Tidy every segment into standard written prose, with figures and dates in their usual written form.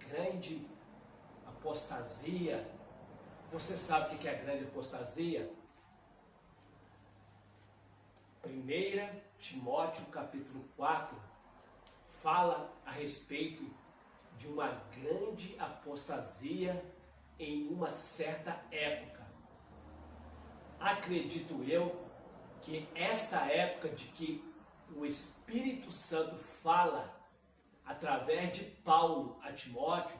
grande apostasia. Você sabe o que é a grande apostasia? 1 Timóteo capítulo 4 fala a respeito de uma grande apostasia em uma certa época. Acredito eu que esta época de que o Espírito Santo fala através de Paulo a Timóteo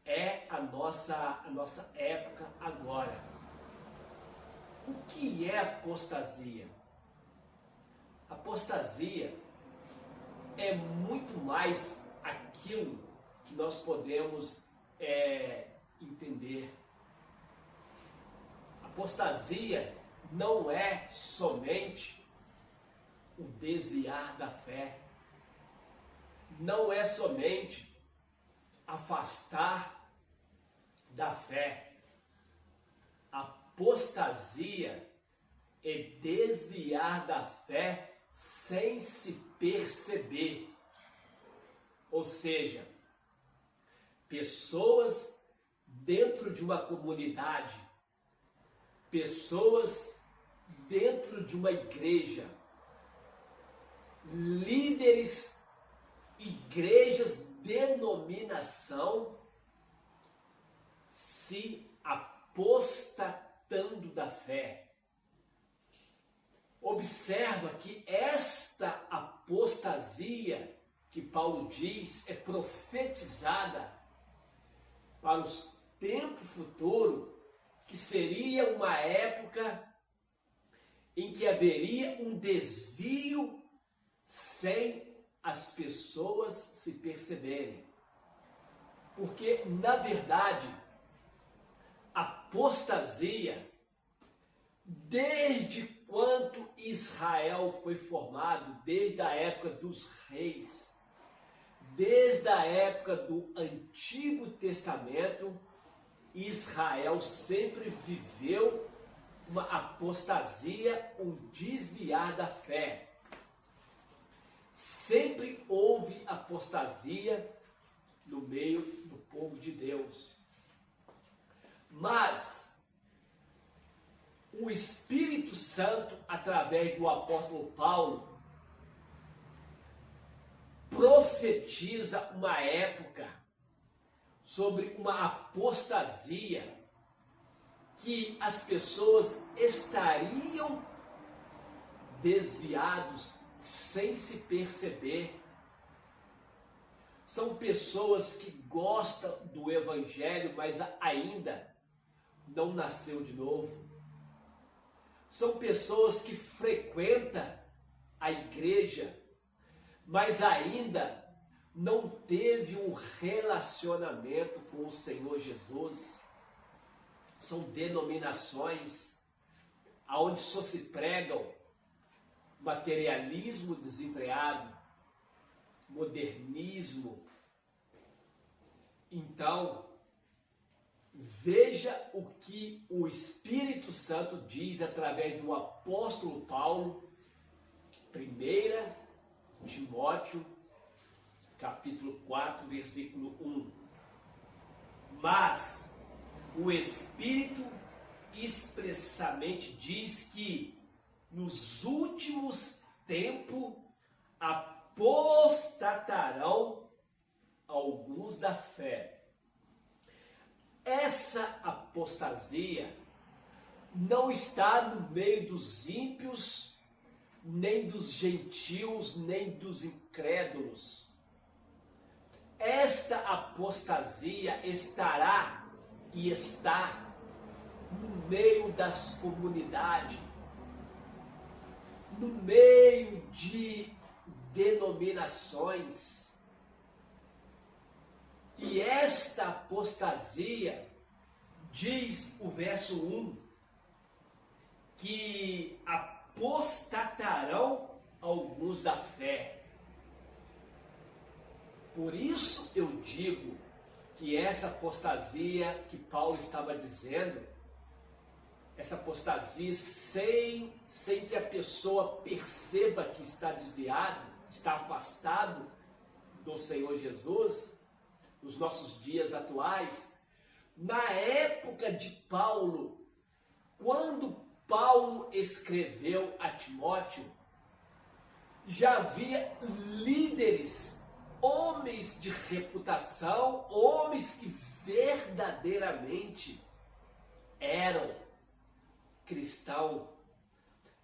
é a nossa época agora. O que é apostasia? Apostasia é muito mais aquilo que nós podemos entender. Apostasia não é somente o desviar da fé, não é somente afastar da fé. Apostasia é desviar da fé sem se perceber. Ou seja, pessoas dentro de uma comunidade, pessoas dentro de uma igreja, líderes, igrejas, denominação, se apostatando da fé. Observa que esta apostasia que Paulo diz é profetizada para o tempo futuro, que seria uma época em que haveria um desvio sem as pessoas se perceberem. Porque, na verdade, apostasia, desde quando Israel foi formado, desde a época dos reis, desde a época do Antigo Testamento, Israel sempre viveu uma apostasia, um desviar da fé. Sempre houve apostasia no meio do povo de Deus. Mas o Espírito Santo, através do apóstolo Paulo, profetiza uma época sobre uma apostasia que as pessoas estariam desviados sem se perceber. São pessoas que gostam do Evangelho, mas ainda não nasceu de novo. São pessoas que frequentam a igreja, mas ainda não teve um relacionamento com o Senhor Jesus. São denominações onde só se pregam materialismo desenfreado, modernismo. Então, veja o que o Espírito Santo diz através do apóstolo Paulo, 1 Timóteo, capítulo 4, versículo 1. Mas o Espírito expressamente diz que nos últimos tempos apostatarão alguns da fé. Essa apostasia não está no meio dos ímpios, nem dos gentios, nem dos incrédulos. Esta apostasia estará e está no meio das comunidades, no meio de denominações. E esta apostasia, diz o verso 1, que apostatarão alguns da fé. Por isso eu digo que essa apostasia que Paulo estava dizendo, essa apostasia sem que a pessoa perceba que está desviado, está afastado do Senhor Jesus, nos nossos dias atuais, na época de Paulo, quando Paulo escreveu a Timóteo, já havia líderes, homens de reputação, homens que verdadeiramente eram cristãos,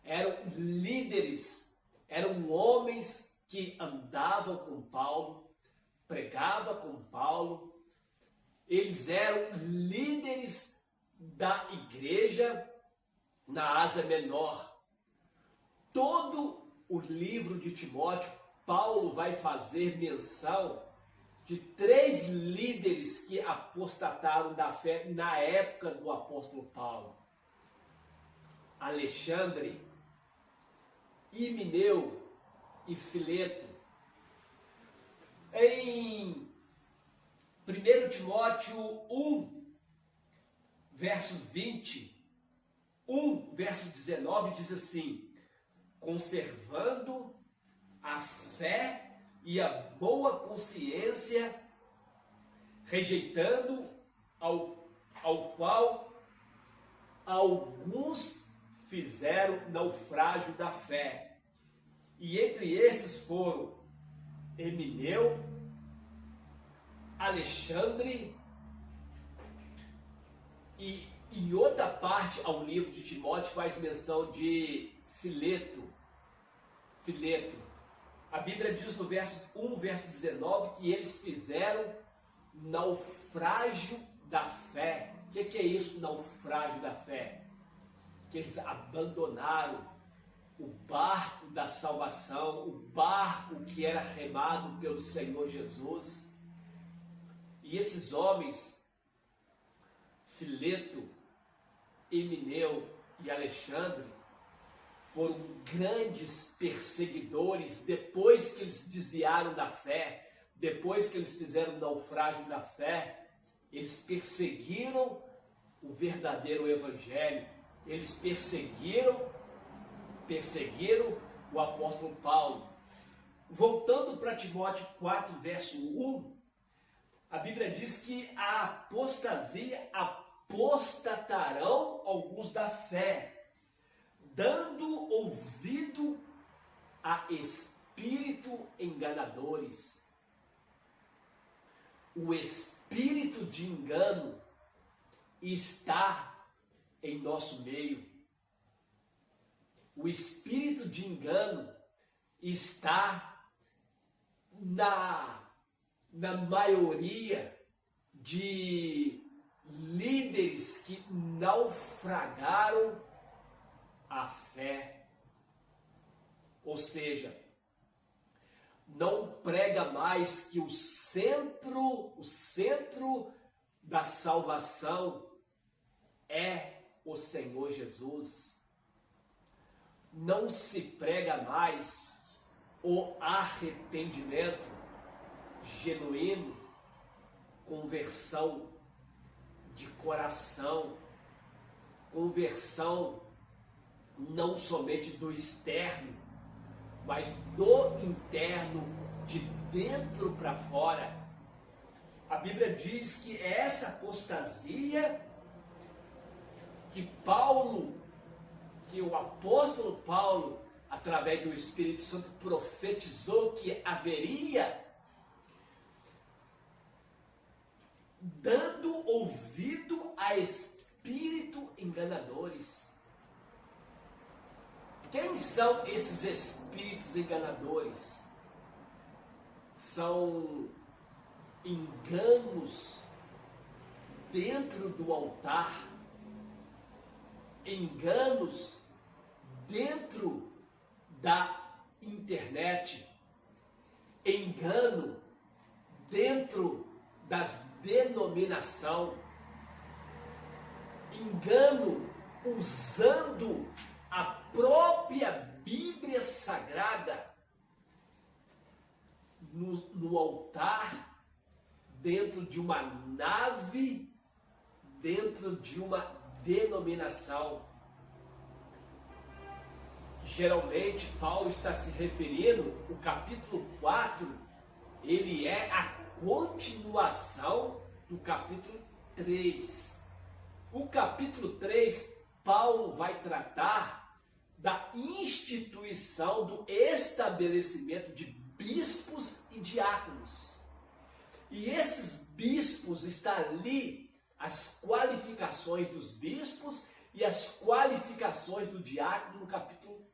eram líderes, eram homens que andavam com Paulo, pregavam com Paulo, eles eram líderes da igreja na Ásia Menor. Todo o livro de Timóteo, Paulo vai fazer menção de 3 líderes que apostataram da fé na época do apóstolo Paulo: Alexandre, Himeneu e Fileto. Em 1 Timóteo 1, verso 20, 1, verso 19, diz assim: conservando a fé e a boa consciência, rejeitando ao qual alguns fizeram naufrágio da fé. E entre esses foram Himeneu, Alexandre, e em outra parte ao livro de Timóteo faz menção de Fileto. A Bíblia diz no verso 1, verso 19, que eles fizeram naufrágio da fé. O que é isso, naufrágio da fé? Que eles abandonaram o barco da salvação, o barco que era remado pelo Senhor Jesus. E esses homens, Fileto, Himeneu e Alexandre, foram grandes perseguidores depois que eles desviaram da fé, depois que eles fizeram naufrágio da fé. Eles perseguiram o verdadeiro evangelho, eles perseguiram o apóstolo Paulo. Voltando para Timóteo 4, verso 1, a Bíblia diz que a apostasia apostatarão alguns da fé, dando ouvido a espírito enganadores. O espírito de engano está em nosso meio. O espírito de engano está na maioria de líderes que naufragaram a fé. Ou seja, não prega mais que o centro da salvação é o Senhor Jesus. Não se prega mais o arrependimento genuíno, conversão de coração, conversão não somente do externo, mas do interno, de dentro para fora. A Bíblia diz que essa apostasia que o apóstolo Paulo, através do Espírito Santo, profetizou que haveria, dando ouvido a espírito enganadores. Quem são esses espíritos enganadores? São enganos dentro do altar, enganos dentro da internet, engano dentro das denominações, engano usando a própria Bíblia Sagrada no altar, dentro de uma nave, dentro de uma denominação. Geralmente, Paulo está se referindo, o capítulo 4, ele é a continuação do capítulo 3. O capítulo 3, Paulo vai tratar da instituição, do estabelecimento de bispos e diáconos. E esses bispos, está ali as qualificações dos bispos e as qualificações do diácono no capítulo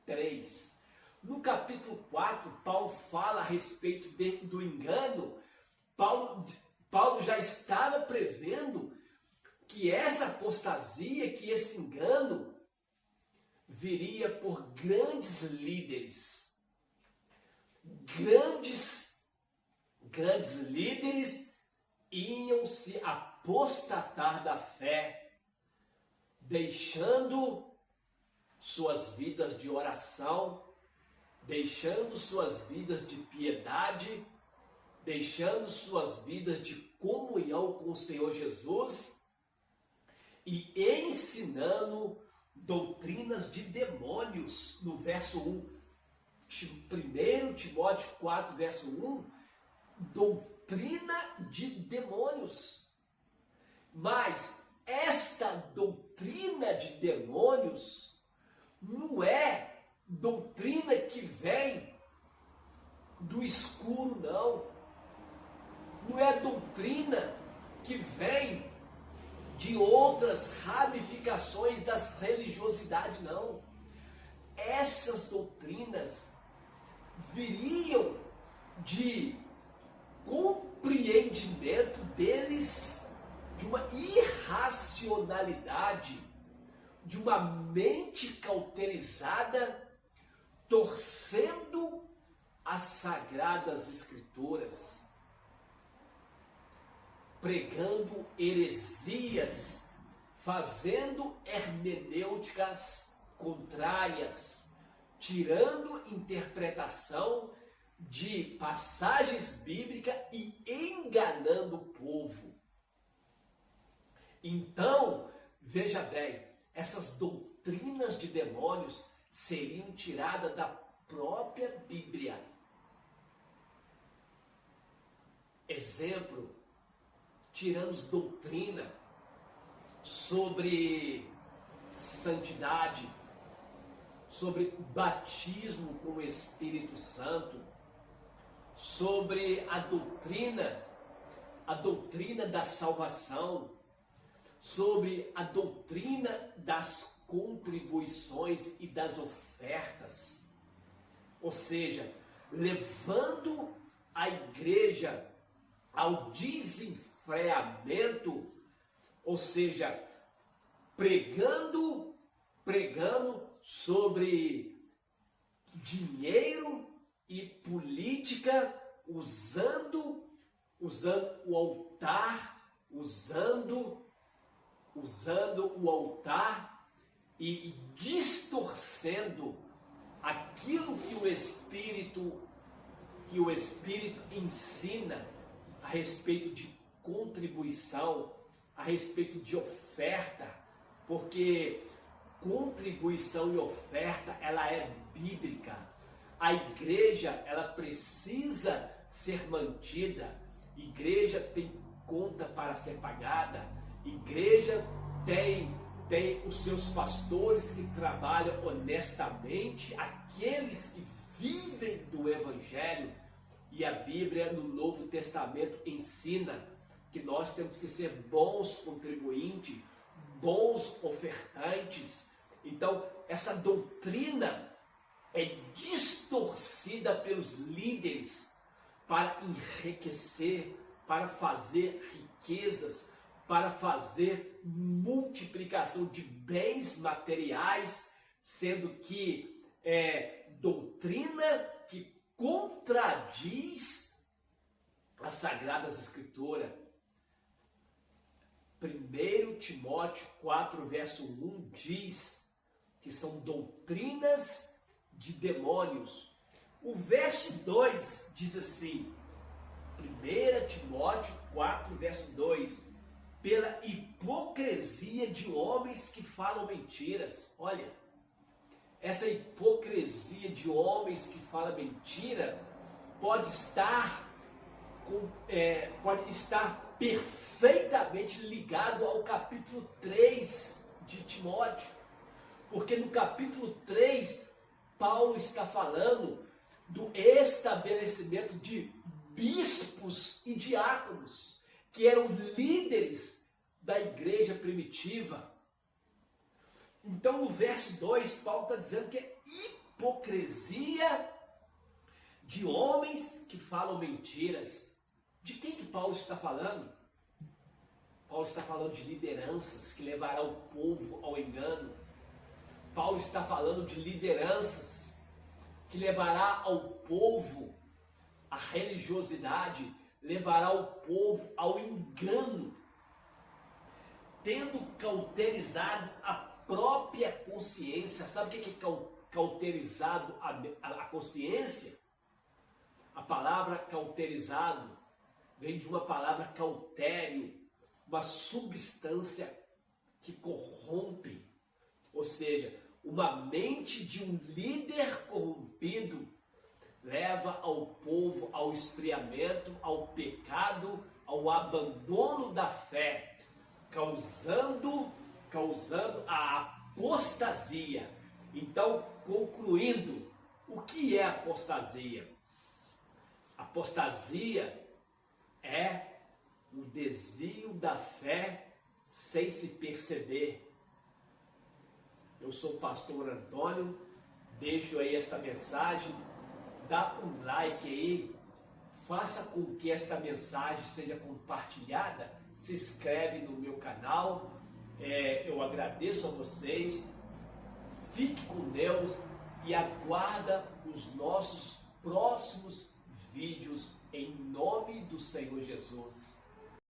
3. No capítulo 4, Paulo fala a respeito do engano. Paulo já estava prevendo que essa apostasia, que esse engano viria por grandes líderes. Grandes líderes iam se apostatar da fé, deixando suas vidas de oração, deixando suas vidas de piedade, deixando suas vidas de comunhão com o Senhor Jesus e ensinando doutrinas de demônios. No verso 1, 1 Timóteo 4, verso 1, doutrina de demônios. Mas esta doutrina de demônios não é doutrina que vem do escuro, não. Não é doutrina que vem de outras ramificações das religiosidades, não. Essas doutrinas viriam de compreendimento deles, de uma irracionalidade, de uma mente cauterizada, torcendo as sagradas escrituras, pregando heresias, fazendo hermenêuticas contrárias, tirando interpretação de passagens bíblicas e enganando o povo. Então, veja bem, essas doutrinas de demônios seriam tiradas da própria Bíblia. Exemplo, tiramos doutrina sobre santidade, sobre batismo com o Espírito Santo, sobre a doutrina da salvação, sobre a doutrina das contribuições e das ofertas. Ou seja, levando a igreja ao desenfreamento, ou seja, pregando sobre dinheiro e política, usando o altar, usando o altar e distorcendo aquilo que o Espírito ensina a respeito de contribuição, a respeito de oferta, porque contribuição e oferta, ela é bíblica. A igreja, ela precisa ser mantida. Igreja tem conta para ser pagada. Igreja tem os seus pastores que trabalham honestamente, aqueles que vivem do Evangelho. E a Bíblia, no Novo Testamento, ensina que nós temos que ser bons contribuintes, bons ofertantes. Então, essa doutrina é distorcida pelos líderes para enriquecer, para fazer riquezas, para fazer multiplicação de bens materiais, sendo que é doutrina que contradiz as Sagradas Escrituras. 1 Timóteo 4, verso 1 diz que são doutrinas de demônios. O verso 2 diz assim, 1 Timóteo 4, verso 2, pela hipocrisia de homens que falam mentiras. Olha, essa hipocrisia de homens que falam mentira pode estar pode estar perfeitamente ligado ao capítulo 3 de Timóteo, porque no capítulo 3, Paulo está falando do estabelecimento de bispos e diáconos, que eram líderes da igreja primitiva. Então, no verso 2, Paulo está dizendo que é hipocrisia de homens que falam mentiras. De quem que Paulo está falando? Paulo está falando de lideranças que levarão o povo ao engano. Paulo está falando de lideranças que levará ao povo a religiosidade, levará o povo ao engano, tendo cauterizado a própria consciência. Sabe o que é cauterizado a consciência? A palavra cauterizado vem de uma palavra cautério, uma substância que corrompe. Ou seja, uma mente de um líder corrompido leva ao povo ao esfriamento, ao pecado, ao abandono da fé, causando a apostasia. Então, concluindo, o que é apostasia? Apostasia é o desvio da fé sem se perceber. Eu sou o pastor Antônio, deixo aí esta mensagem, dá um like aí, faça com que esta mensagem seja compartilhada, se inscreve no meu canal, eu agradeço a vocês, fique com Deus e aguarda os nossos próximos vídeos em nome do Senhor Jesus.